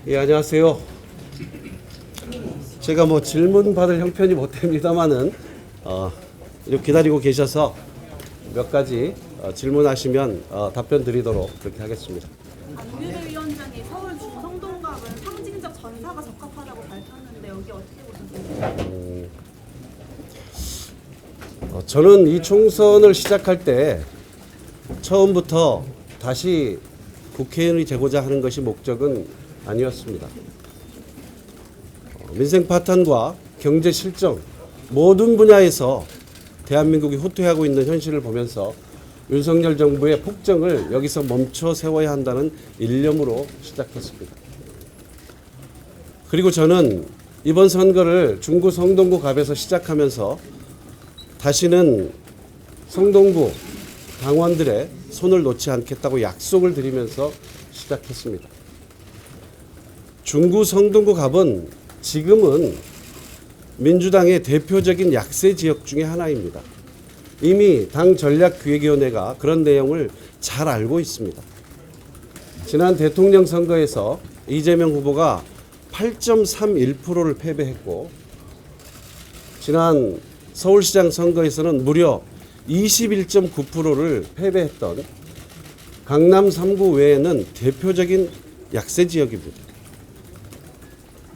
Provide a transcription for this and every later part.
예, 안녕하세요. 제가 뭐 질문 받을 형편이 못 됩니다만은 이렇게 기다리고 계셔서 몇 가지 질문하시면 답변 드리도록 그렇게 하겠습니다. 안유대 위원장이 서울 중성동갑은 상징적 전사가 적합하다고 밝혔는데 여기 어떻게 보셨나요? 저는 이 총선을 시작할 때 처음부터 다시 국회의원이 되고자 하는 것이 목적은 아니었습니다. 민생 파탄과 경제 실정 모든 분야에서 대한민국이 후퇴하고 있는 현실을 보면서 윤석열 정부의 폭정을 여기서 멈춰 세워야 한다는 일념으로 시작했습니다. 그리고 저는 이번 선거를 중구 성동구 갑에서 시작하면서 다시는 성동구 당원들의 손을 놓지 않겠다고 약속을 드리면서 시작했습니다. 중구 성동구 갑은 지금은 민주당의 대표적인 약세 지역 중에 하나입니다. 이미 당 전략기획위원회가 그런 내용을 잘 알고 있습니다. 지난 대통령 선거에서 이재명 후보가 8.31%를 패배했고 지난 서울시장 선거에서는 무려 21.9%를 패배했던 강남 3구 외에는 대표적인 약세 지역입니다.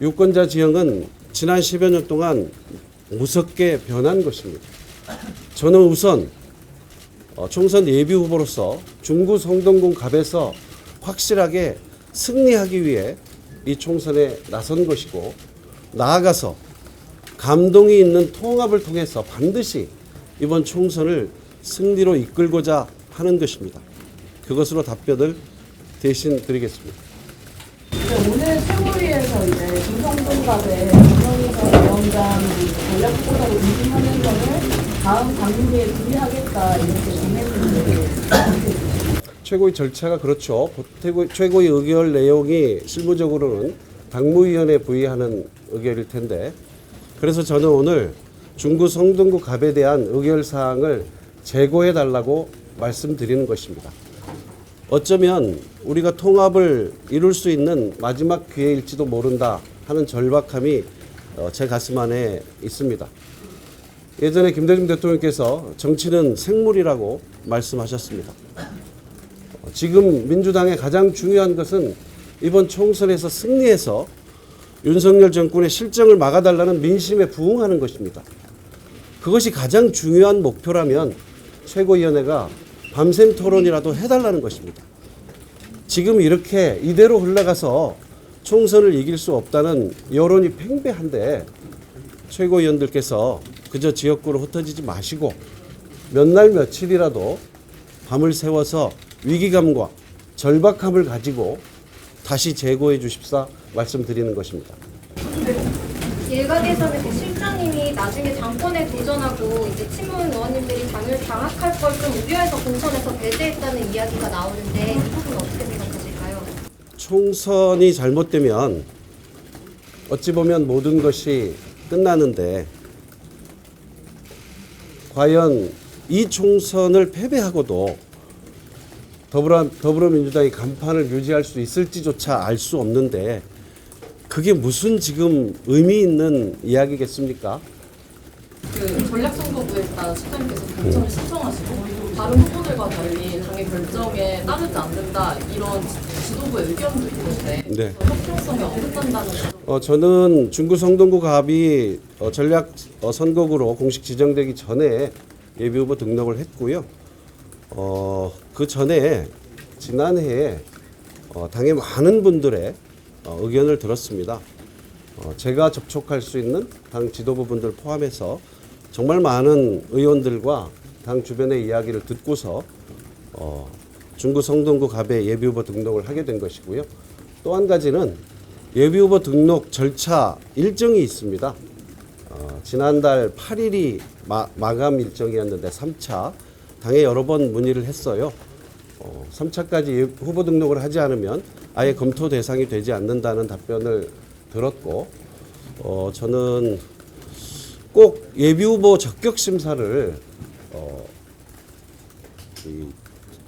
유권자 지형은 지난 10여 년 동안 무섭게 변한 것입니다. 저는 우선 총선 예비 후보로서 중구 성동구 갑에서 확실하게 승리하기 위해 이 총선에 나선 것이고 나아가서 감동이 있는 통합을 통해서 반드시 이번 총선을 승리로 이끌고자 하는 것입니다. 그것으로 답변을 대신 드리겠습니다. 오늘 최고위에서 이제 중성동갑의 김영희선 위원장이 전략 후보자로 인증하는 것을 다음 당무에 준비하겠다 이렇게 정했는데 최고위 절차가 그렇죠. 최고위 의결 내용이 실무적으로는 당무위원회에 부의하는 의결일 텐데 그래서 저는 오늘 중구 성동구 갑에 대한 의결 사항을 제고해 달라고 말씀드리는 것입니다. 어쩌면 우리가 통합을 이룰 수 있는 마지막 기회일지도 모른다 하는 절박함이 제 가슴 안에 있습니다. 예전에 김대중 대통령께서 정치는 생물이라고 말씀하셨습니다. 지금 민주당의 가장 중요한 것은 이번 총선에서 승리해서 윤석열 정권의 실정을 막아달라는 민심에 부응하는 것입니다. 그것이 가장 중요한 목표라면 최고위원회가 밤샘 토론이라도 해달라는 것입니다. 지금 이렇게 이대로 흘러가서 총선을 이길 수 없다는 여론이 팽배한데 최고위원들께서 그저 지역구로 흩어지지 마시고 몇 날 며칠이라도 밤을 새워서 위기감과 절박함을 가지고 다시 재고해 주십사 말씀드리는 것입니다. 일각에서는 그 실장님이 나중에 당권에 도전하고 이제 친문 의원님들이 당을 장악할 걸 좀 우려해서 공천에서 배제했다는 이야기가 나오는데 이 부분 어떻게 생각하실까요? 총선이 잘못되면 어찌 보면 모든 것이 끝나는데 과연 이 총선을 패배하고도 더불어민주당이 간판을 유지할 수 있을지조차 알 수 없는데 그게 무슨 지금 의미 있는 이야기겠습니까? 그 전략선거구에서 실장님께서 공천을 신청하시고 다른 후보들과 달리 당의 결정에 따르지 않는다 이런 지도부의 의견도 있는데 네. 협조성이 없는다는 저는 중구 성동구 갑이 전략 선거구로 공식 지정되기 전에 예비후보 등록을 했고요. 그 전에 지난해에 당의 많은 분들의 의견을 들었습니다. 제가 접촉할 수 있는 당 지도부분들 포함해서 정말 많은 의원들과 당 주변의 이야기를 듣고서 중구 성동구 갑에 예비후보 등록을 하게 된 것이고요. 또 한 가지는 예비후보 등록 절차 일정이 있습니다. 지난달 8일이 마감 일정이었는데 3차 당에 여러 번 문의를 했어요. 3차까지 후보 등록을 하지 않으면 아예 검토 대상이 되지 않는다는 답변을 들었고 저는 꼭 예비후보 적격 심사를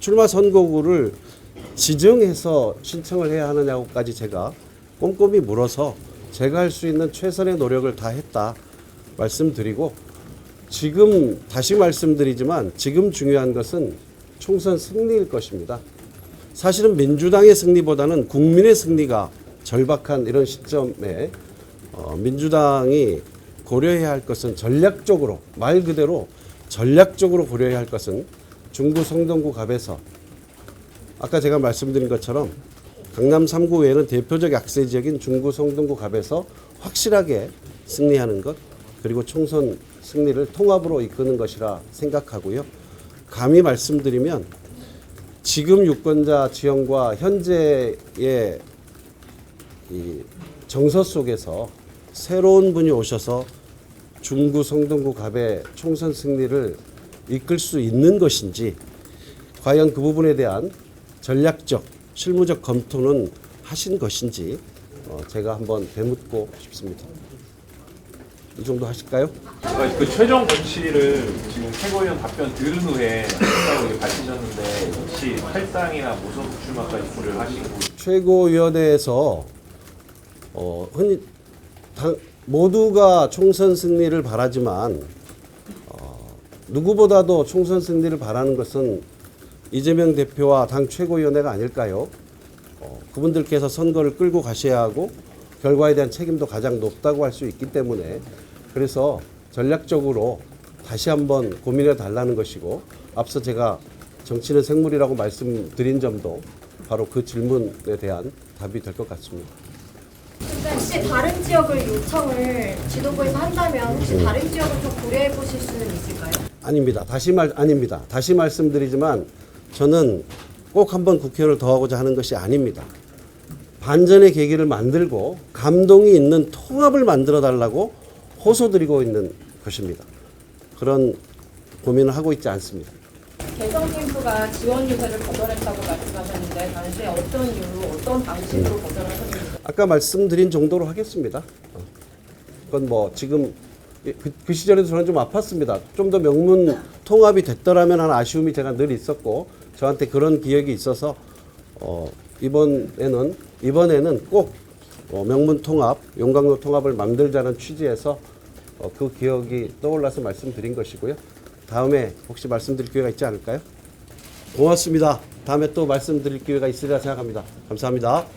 출마 선거구를 지정해서 신청을 해야 하느냐고까지 제가 꼼꼼히 물어서 제가 할 수 있는 최선의 노력을 다했다 말씀드리고, 지금 다시 말씀드리지만 지금 중요한 것은 총선 승리일 것입니다. 사실은 민주당의 승리보다는 국민의 승리가 절박한 이런 시점에 민주당이 고려해야 할 것은 전략적으로, 말 그대로 전략적으로 고려해야 할 것은 중구 성동구 갑에서 아까 제가 말씀드린 것처럼 강남 3구 외에는 대표적 약세 지역인 중구 성동구 갑에서 확실하게 승리하는 것, 그리고 총선 승리를 통합으로 이끄는 것이라 생각하고요. 감히 말씀드리면 지금 유권자 지형과 현재의 이 정서 속에서 새로운 분이 오셔서 중구 성동구 갑의 총선 승리를 이끌 수 있는 것인지, 과연 그 부분에 대한 전략적, 실무적 검토는 하신 것인지 제가 한번 되묻고 싶습니다. 이 정도 하실까요? 그 최종 공치를 지금 최고위원 답변 들은 후에 하겠다고 밝히셨는데 혹시 탈당이나 무소속 출마까지 고려를 하시고 최고위원회에서 흔히 모두가 총선 승리를 바라지만 누구보다도 총선 승리를 바라는 것은 이재명 대표와 당 최고위원회가 아닐까요? 그분들께서 선거를 끌고 가셔야 하고 결과에 대한 책임도 가장 높다고 할 수 있기 때문에, 그래서 전략적으로 다시 한번 고민해 달라는 것이고, 앞서 제가 정치는 생물이라고 말씀드린 점도 바로 그 질문에 대한 답이 될 것 같습니다. 혹시 다른 지역을 요청을 지도부에서 한다면 혹시 다른 지역을 좀 고려해 보실 수는 있을까요? 아닙니다. 아닙니다. 다시 말씀드리지만 저는 꼭 한번 국회의원을 더 하고자 하는 것이 아닙니다. 반전의 계기를 만들고 감동이 있는 통합을 만들어 달라고 호소드리고 있는 것입니다. 그런 고민을 하고 있지 않습니다. 개성 캠프가 지원 유세를 거절했다고 말씀하셨는데 당시에 어떤 이유로 어떤 방식으로 거절하셨는지. 아까 말씀드린 정도로 하겠습니다. 그건 뭐 지금 그 시절에도 저는 좀 아팠습니다. 좀 더 명문 통합이 됐더라면 하는 아쉬움이 제가 늘 있었고, 저한테 그런 기억이 있어서 이번에는 꼭 명문 통합, 용광로 통합을 만들자는 취지에서 그 기억이 떠올라서 말씀드린 것이고요. 다음에 혹시 말씀드릴 기회가 있지 않을까요? 고맙습니다. 다음에 또 말씀드릴 기회가 있으리라 생각합니다. 감사합니다.